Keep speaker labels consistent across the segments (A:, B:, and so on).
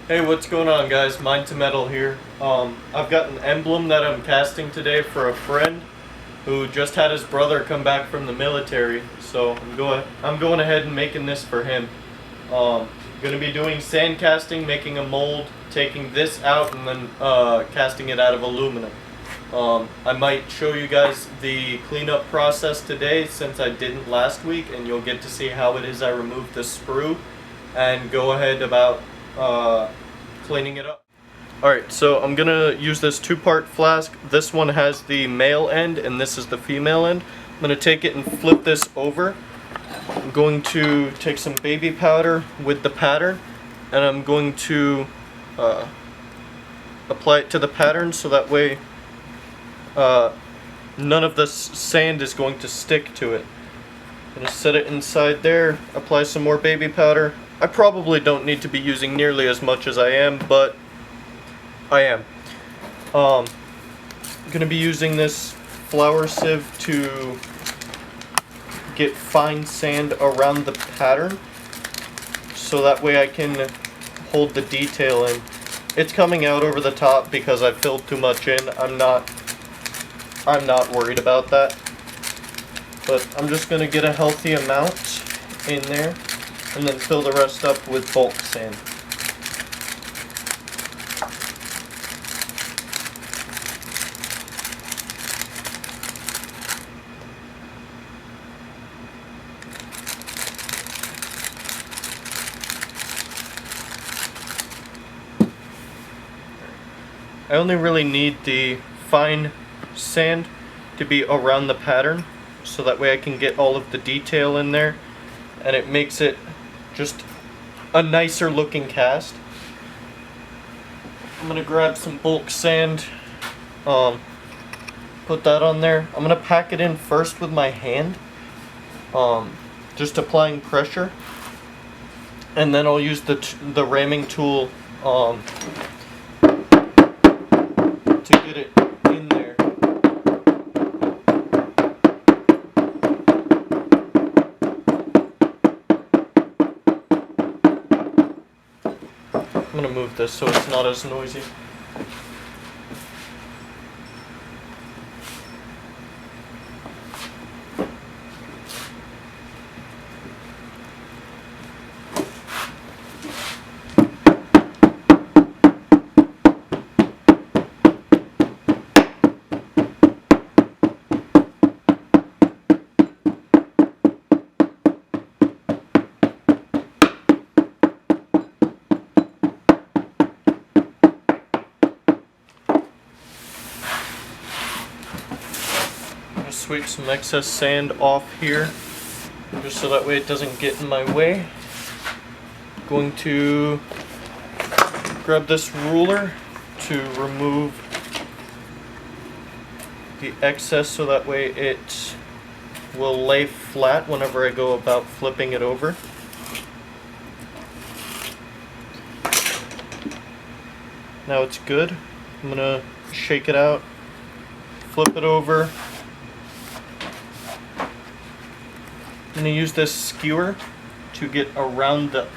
A: Hey, what's going on, guys? Mind to Metal here. I've got an emblem that I'm casting today for a friend who just had his brother come back from the military. So I'm going ahead and making this for him. Gonna be doing sand casting, making a mold, taking this out, and then casting it out of aluminum. I might show you guys the cleanup process today since I didn't last week, and you'll get to see how it is I removed the sprue and go ahead about cleaning it up. Alright, so I'm gonna use this two-part flask. This one has the male end and this is the female end. I'm gonna take it and flip this over. I'm going to take some baby powder with the pattern and I'm going to apply it to the pattern so that way none of the sand is going to stick to it. I'm going to set it inside there, apply some more baby powder. I probably don't need to be using nearly as much as I am, but I am. I'm going to be using this flour sieve to get fine sand around the pattern so that way I can hold the detail in. It's coming out over the top because I filled too much in. I'm not worried about that. But I'm just going to get a healthy amount in there and then fill the rest up with bulk sand. I only really need the fine sand to be around the pattern so that way I can get all of the detail in there and it makes it just a nicer looking cast. I'm gonna grab some bulk sand, put that on there. I'm gonna pack it in first with my hand, just applying pressure, and then I'll use the ramming tool to get it in there. I'm gonna move this so it's not as noisy. Sweep some excess sand off here just so that way it doesn't get in my way. Going to grab this ruler to remove the excess so that way it will lay flat whenever I go about flipping it over. Now it's good. I'm gonna shake it out, flip it over. I'm going to use this skewer to get around the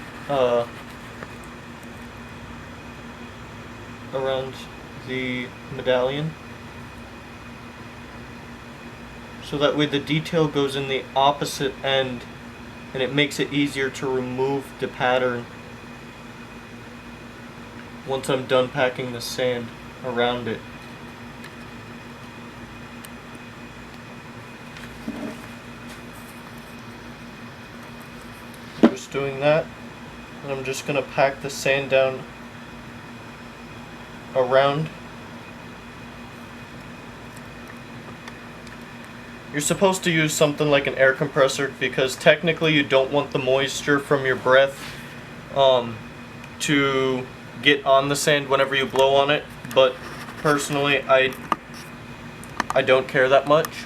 A: medallion, so that way the detail goes in the opposite end and it makes it easier to remove the pattern once I'm done packing the sand around it. Doing that, and I'm just going to pack the sand down around. You're supposed to use something like an air compressor because technically you don't want the moisture from your breath to get on the sand whenever you blow on it, but personally I don't care that much.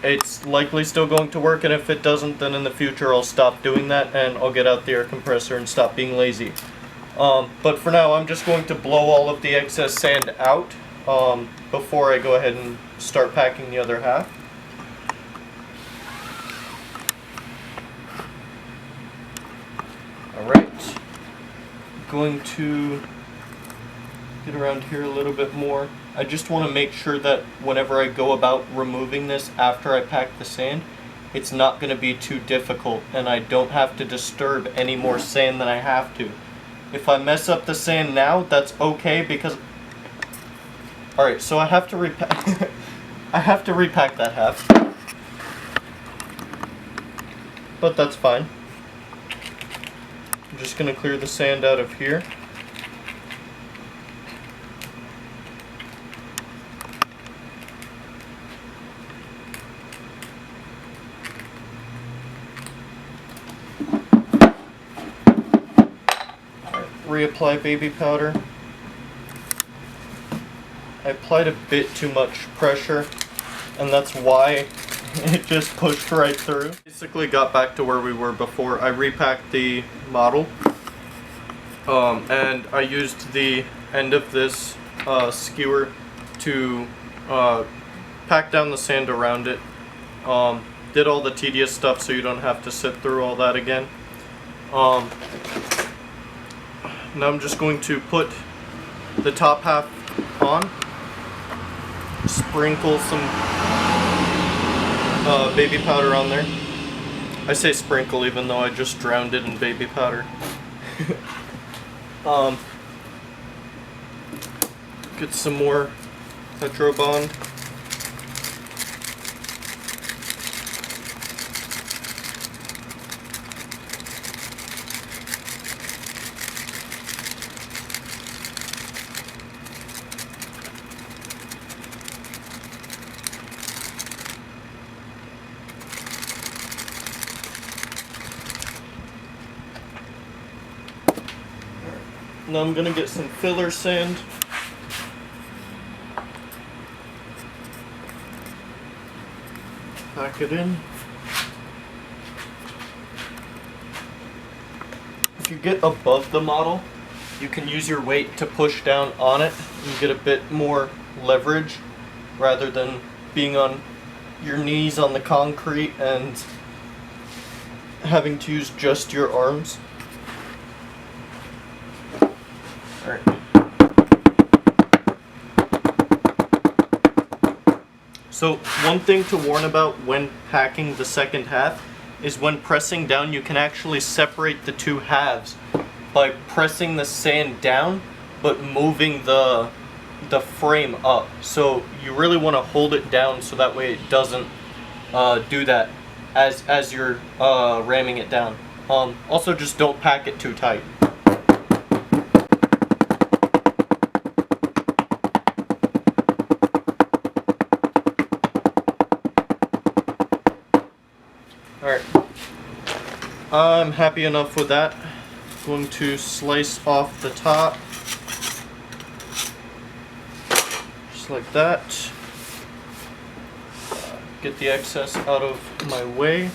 A: It's likely still going to work, and if it doesn't, then in the future I'll stop doing that and I'll get out the air compressor and stop being lazy. But for now, I'm just going to blow all of the excess sand out before I go ahead and start packing the other half. Alright. going to get around here a little bit more. I just want to make sure that whenever I go about removing this after I pack the sand, it's not going to be too difficult and I don't have to disturb any more sand than I have to. If I mess up the sand now, that's okay because... Alright, so I have to repack... I have to repack that half. But that's fine. I'm just going to clear the sand out of here. Reapply baby powder. I applied a bit too much pressure, and that's why it just pushed right through. Basically got back to where we were before. I repacked the model, and I used the end of this skewer to pack down the sand around it. Did all the tedious stuff so you don't have to sit through all that again. Now I'm just going to put the top half on, sprinkle some baby powder on there. I say sprinkle even though I just drowned it in baby powder. Get some more Petro Bond. Now I'm gonna get some filler sand. Pack it in. If you get above the model, you can use your weight to push down on it and get a bit more leverage rather than being on your knees on the concrete and having to use just your arms. Alright. So one thing to warn about when packing the second half is when pressing down you can actually separate the two halves by pressing the sand down but moving the frame up. So you really want to hold it down so that way it doesn't do that as you're ramming it down. Also just don't pack it too tight. Alright, I'm happy enough with that. Going to slice off the top, just like that. Get the excess out of my way,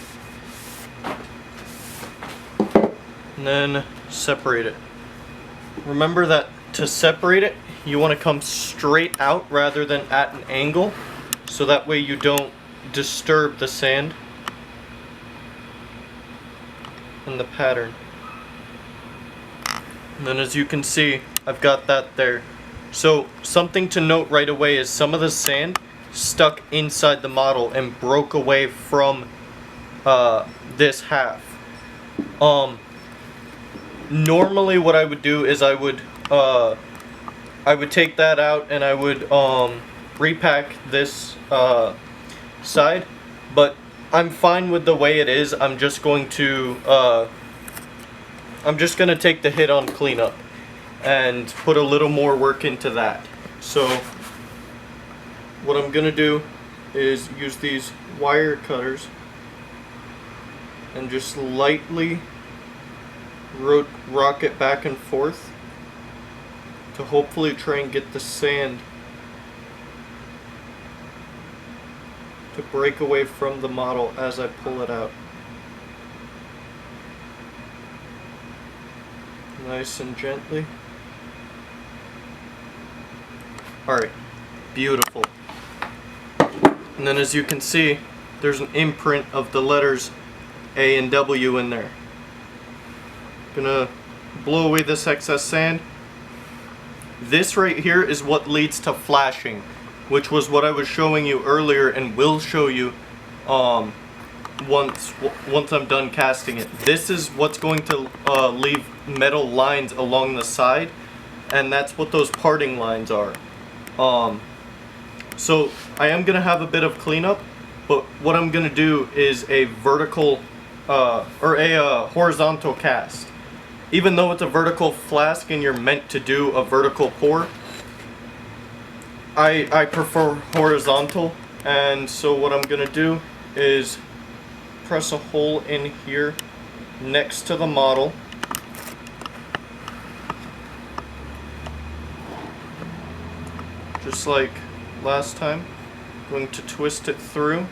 A: and then separate it. Remember that to separate it, you want to come straight out rather than at an angle, so that way you don't disturb the sand and the pattern. And then as you can see, I've got that there. So something to note right away is some of the sand stuck inside the model and broke away from this half. Normally what I would do is I would take that out and I would repack this side, but I'm fine with the way it is. I'm just going to take the hit on cleanup and put a little more work into that. So what I'm gonna do is use these wire cutters and just lightly rock it back and forth to hopefully try and get the sand to break away from the model as I pull it out. Nice and gently. Alright, beautiful. And then as you can see, there's an imprint of the letters A and W in there. Gonna blow away this excess sand. This right here is what leads to flashing, which was what I was showing you earlier and will show you once I'm done casting it. This is what's going to leave metal lines along the side, and that's what those parting lines are. So I am gonna have a bit of cleanup, but what I'm gonna do is a vertical or a horizontal cast. Even though it's a vertical flask and you're meant to do a vertical pour, I prefer horizontal. And so what I'm gonna do is press a hole in here next to the model. Just like last time. Going to twist it through.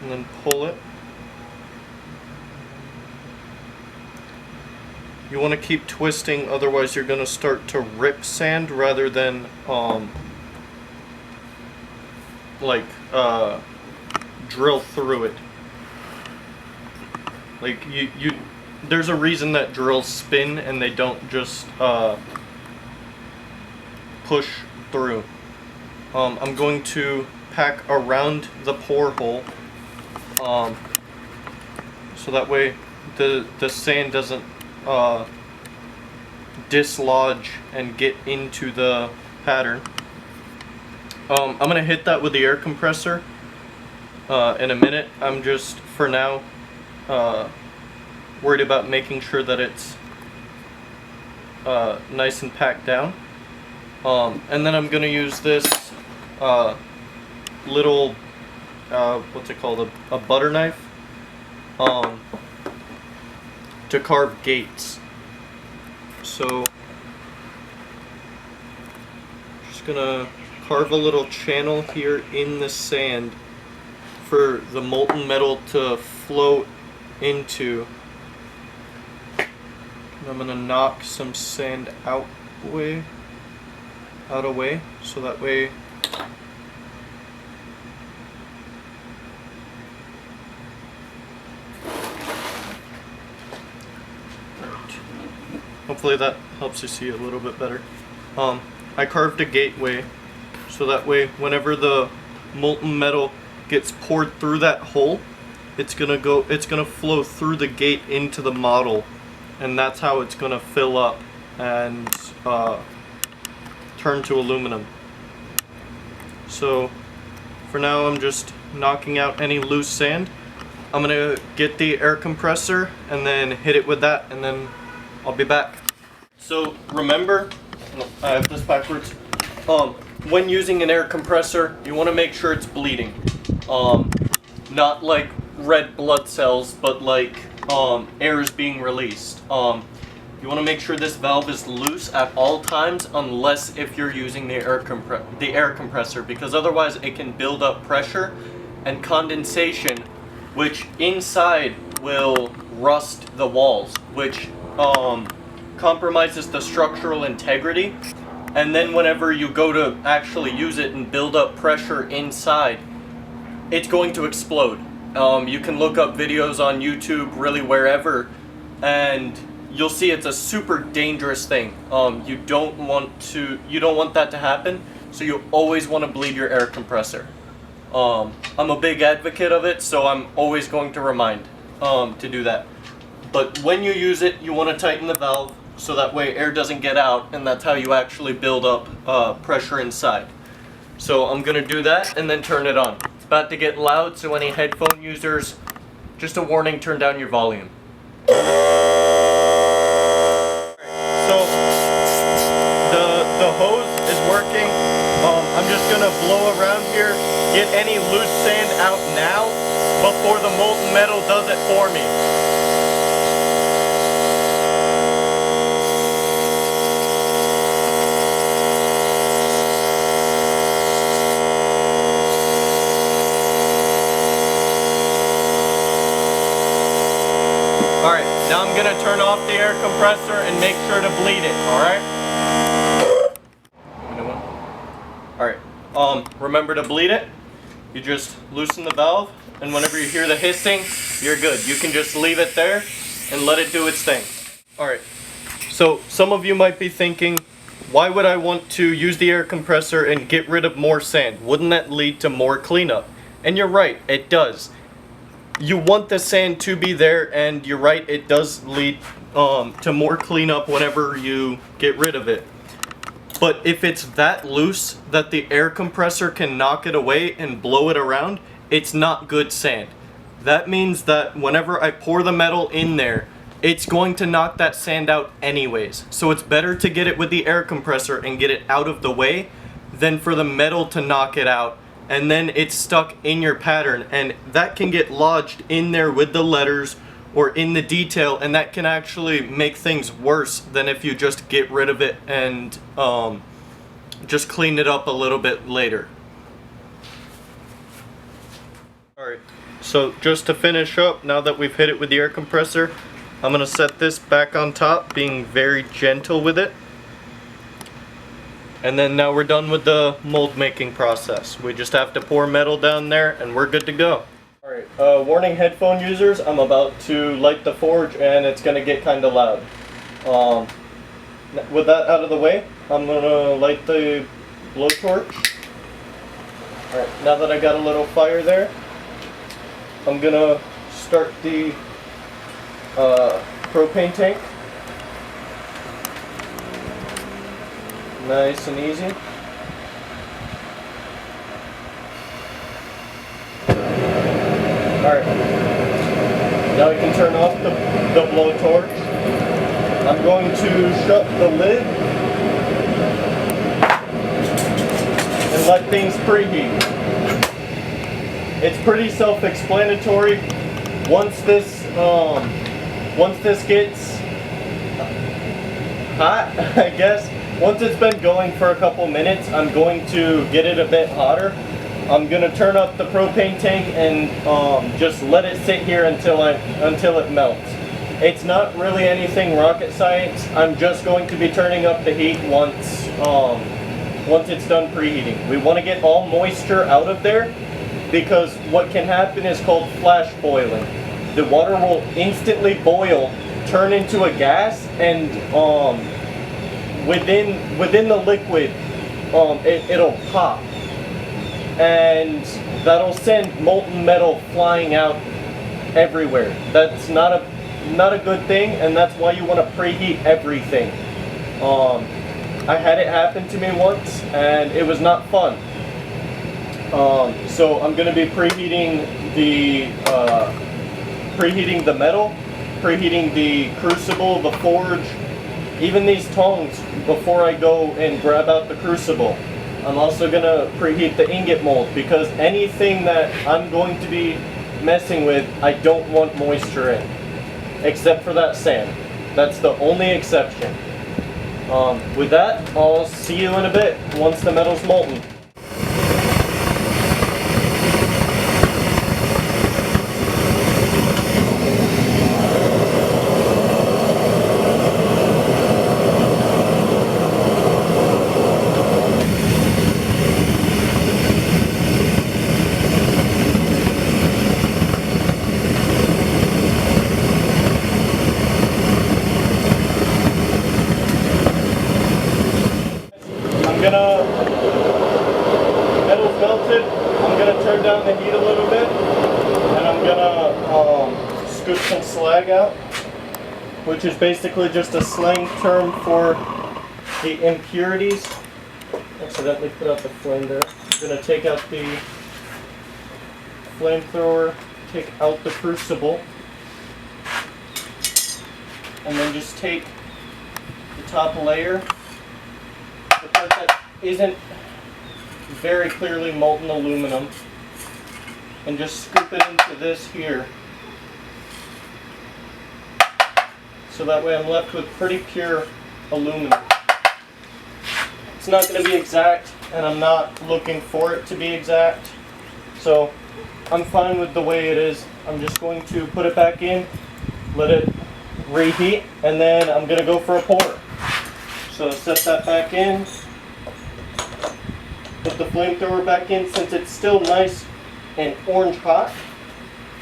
A: And then pull it. You want to keep twisting, otherwise you're going to start to rip sand rather than drill through it. Like you there's a reason that drills spin and they don't just push through. I'm going to pack around the pour hole so that way the sand doesn't dislodge and get into the pattern. I'm gonna hit that with the air compressor in a minute. I'm just for now worried about making sure that it's nice and packed down. And then I'm gonna use this little what's it called, a butter knife to carve gates. So just gonna carve a little channel here in the sand for the molten metal to flow into. And I'm gonna knock some sand out away, so that way hopefully that helps you see a little bit better. I carved a gateway so that way whenever the molten metal gets poured through that hole, it's gonna flow through the gate into the model, and that's how it's gonna fill up and turn to aluminum. So for now I'm just knocking out any loose sand. I'm gonna get the air compressor and then hit it with that, and then I'll be back. So remember, I have this backwards. When using an air compressor, you want to make sure it's bleeding. Not like red blood cells, but like air is being released. You want to make sure this valve is loose at all times, unless if you're using the air compressor, because otherwise it can build up pressure and condensation, which inside will rust the walls, which compromises the structural integrity. And then whenever you go to actually use it and build up pressure inside, it's going to explode. You can look up videos on YouTube, really wherever, and you'll see it's a super dangerous thing. You don't want that to happen, so you always want to bleed your air compressor. I'm a big advocate of it, so I'm always going to remind to do that. But when you use it, you want to tighten the valve so that way air doesn't get out, and that's how you actually build up pressure inside. So I'm going to do that and then turn it on. It's about to get loud, so any headphone users, just a warning, turn down your volume. So the hose is working. I'm just going to blow around here, get any loose sand out now before the molten metal does it for me. Alright, now I'm going to turn off the air compressor and make sure to bleed it, alright? Alright, remember to bleed it. You just loosen the valve, and whenever you hear the hissing, you're good. You can just leave it there and let it do its thing. Alright, so some of you might be thinking, why would I want to use the air compressor and get rid of more sand? Wouldn't that lead to more cleanup? And you're right, it does. You want the sand to be there, and you're right, it does lead to more cleanup whenever you get rid of it. But if it's that loose that the air compressor can knock it away and blow it around, it's not good sand. That means that whenever I pour the metal in there, it's going to knock that sand out anyways. So it's better to get it with the air compressor and get it out of the way than for the metal to knock it out. And then it's stuck in your pattern, and that can get lodged in there with the letters or in the detail, and that can actually make things worse than if you just get rid of it and just clean it up a little bit later. Alright, so just to finish up, now that we've hit it with the air compressor, I'm going to set this back on top, being very gentle with it. And then now we're done with the mold making process. We just have to pour metal down there and we're good to go. Alright, warning headphone users, I'm about to light the forge and it's going to get kind of loud. With that out of the way, I'm going to light the blowtorch. Alright, now that I got a little fire there, I'm going to start the propane tank. Nice and easy. Alright, now we can turn off the blowtorch. I'm going to shut the lid and let things preheat. It's pretty self-explanatory. Once this gets hot, I guess, once it's been going for a couple minutes, I'm going to get it a bit hotter. I'm going to turn up the propane tank and just let it sit here until it melts. It's not really anything rocket science. I'm just going to be turning up the heat once it's done preheating. We want to get all moisture out of there, because what can happen is called flash boiling. The water will instantly boil, turn into a gas, and within the liquid, it'll pop, and that'll send molten metal flying out everywhere. That's not a good thing, and that's why you want to preheat everything. I had it happen to me once, and it was not fun. So I'm going to be preheating the metal, preheating the crucible, the forge, even these tongs before I go and grab out the crucible. I'm also going to preheat the ingot mold, because anything that I'm going to be messing with, I don't want moisture in, except for that sand. That's the only exception. With that, I'll see you in a bit once the metal's molten. Metal's melted. I'm gonna turn down the heat a little bit, and I'm gonna scoop some slag out, which is basically just a slang term for the impurities. Accidentally put out the flame there. I'm gonna take out the flamethrower, take out the crucible, and then just take the top layer, the part that isn't very clearly molten aluminum, and just scoop it into this here. So that way I'm left with pretty pure aluminum. It's not going to be exact, and I'm not looking for it to be exact, so I'm fine with the way it is. I'm just going to put it back in, let it reheat, and then I'm going to go for a pour. So set that back in, put the flamethrower back in. Since it's still nice and orange hot,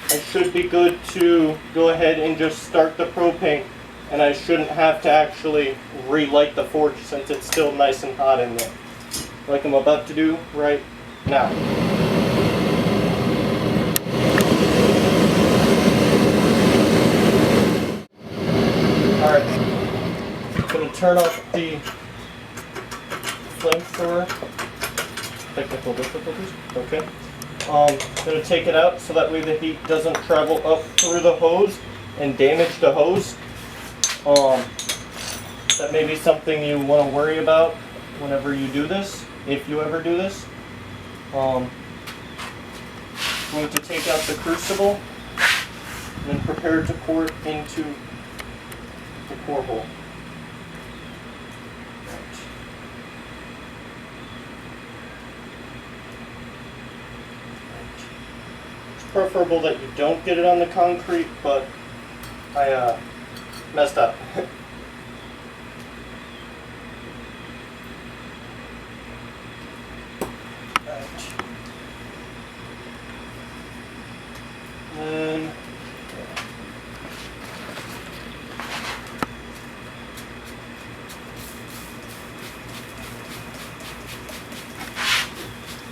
A: I should be good to go ahead and just start the propane, and I shouldn't have to actually relight the forge since it's still nice and hot in there, like I'm about to do right now. Alright, I'm going to turn off the flamethrower. Technical difficulties. Okay. I'm going to take it out so that way the heat doesn't travel up through the hose and damage the hose. That may be something you want to worry about whenever you do this, if you ever do this. I'm going to take out the crucible and then prepare to pour it into the pour hole. Preferable that you don't get it on the concrete, but I messed up. And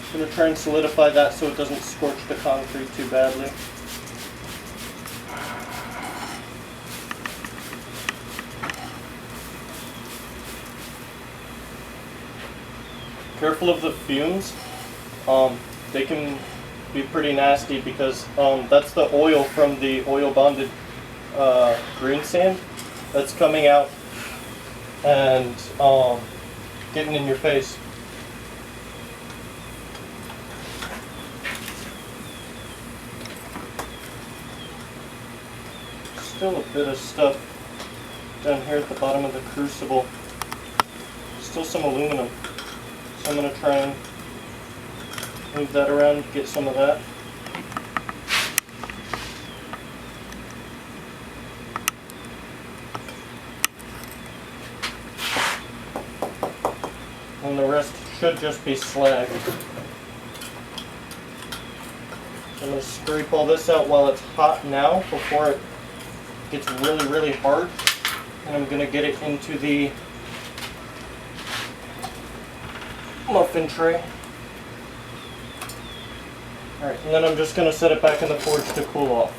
A: I'm going to try and solidify that so it doesn't scorch the concrete too badly. Careful of the fumes. They can be pretty nasty because that's the oil from the oil bonded green sand that's coming out and getting in your face. Still a bit of stuff down here at the bottom of the crucible. Still some aluminum. So I'm going to try and move that around, get some of that. And the rest should just be slag. I'm going to scrape all this out while it's hot now before it gets really, really hard. And I'm going to get it into the muffin tray. Alright, and then I'm just going to set it back in the forge to cool off.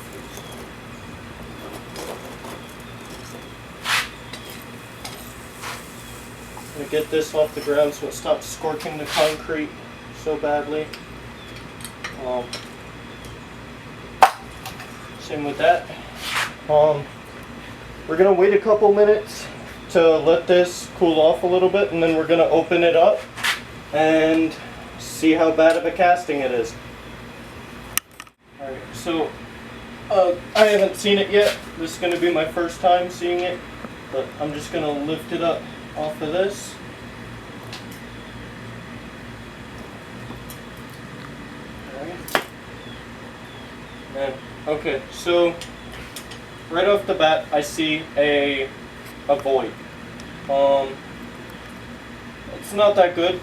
A: I'm going to get this off the ground so it stops scorching the concrete so badly. Same with that. We're going to wait a couple minutes to let this cool off a little bit, and then we're going to open it up and see how bad of a casting it is. Alright, so I haven't seen it yet. This is going to be my first time seeing it, but I'm just going to lift it up off of this. Alright. And, okay, so right off the bat I see a void. It's not that good.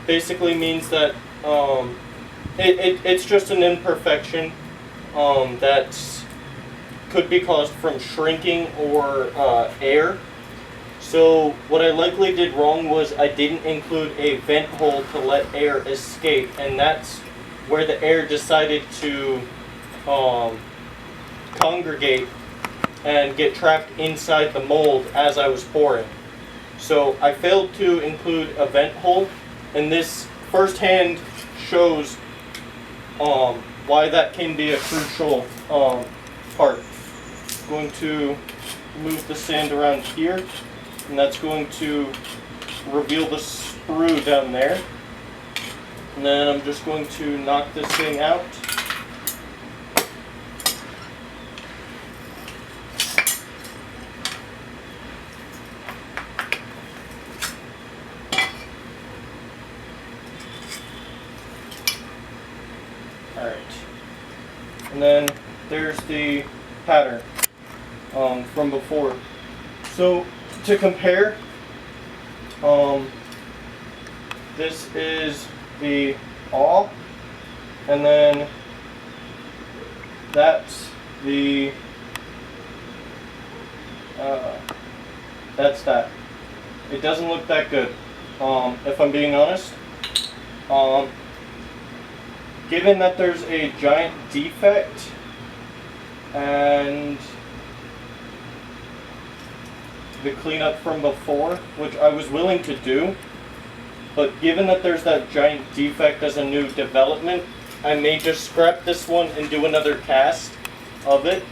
A: Basically means that it's just an imperfection that could be caused from shrinking or air. So what I likely did wrong was I didn't include a vent hole to let air escape, and that's where the air decided to congregate and get trapped inside the mold as I was pouring. So I failed to include a vent hole, and this firsthand shows why that can be a crucial part. I'm going to move the sand around here, and that's going to reveal the sprue down there. And then I'm just going to knock this thing out. Alright. And then there's the pattern from before. So to compare, this is the all, and then that's the that's that. It doesn't look that good, if I'm being honest. Given that there's a giant defect and the cleanup from before, which I was willing to do, but given that there's that giant defect as a new development, I may just scrap this one and do another cast of it.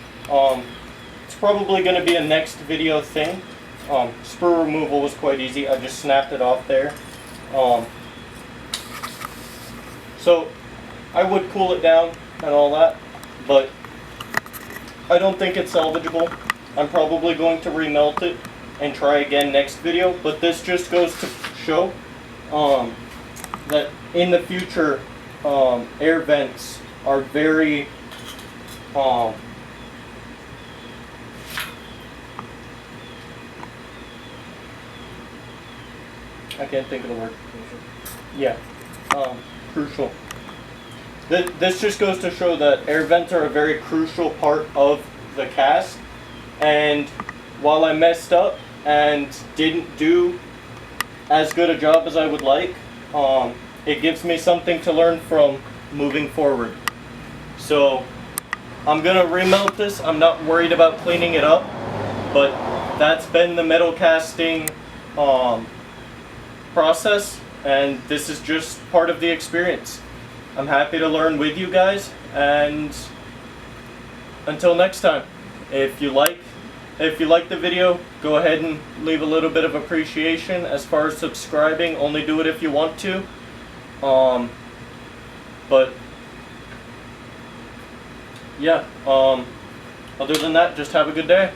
A: It's probably going to be a next video thing. Sprue removal was quite easy. I just snapped it off there. So I would cool it down and all that, but I don't think it's salvageable. I'm probably going to remelt it and try again next video, but this just goes to show that in the future air vents are very I can't think of the word. Yeah, crucial. This just goes to show that air vents are a very crucial part of the cast, and while I messed up and didn't do as good a job as I would like, it gives me something to learn from moving forward. So I'm gonna remelt this. I'm not worried about cleaning it up, but that's been the metal casting process, and this is just part of the experience. I'm happy to learn with you guys, and until next time, if you like the video, go ahead and leave a little bit of appreciation. As far as subscribing, only do it if you want to. But yeah, other than that, just have a good day.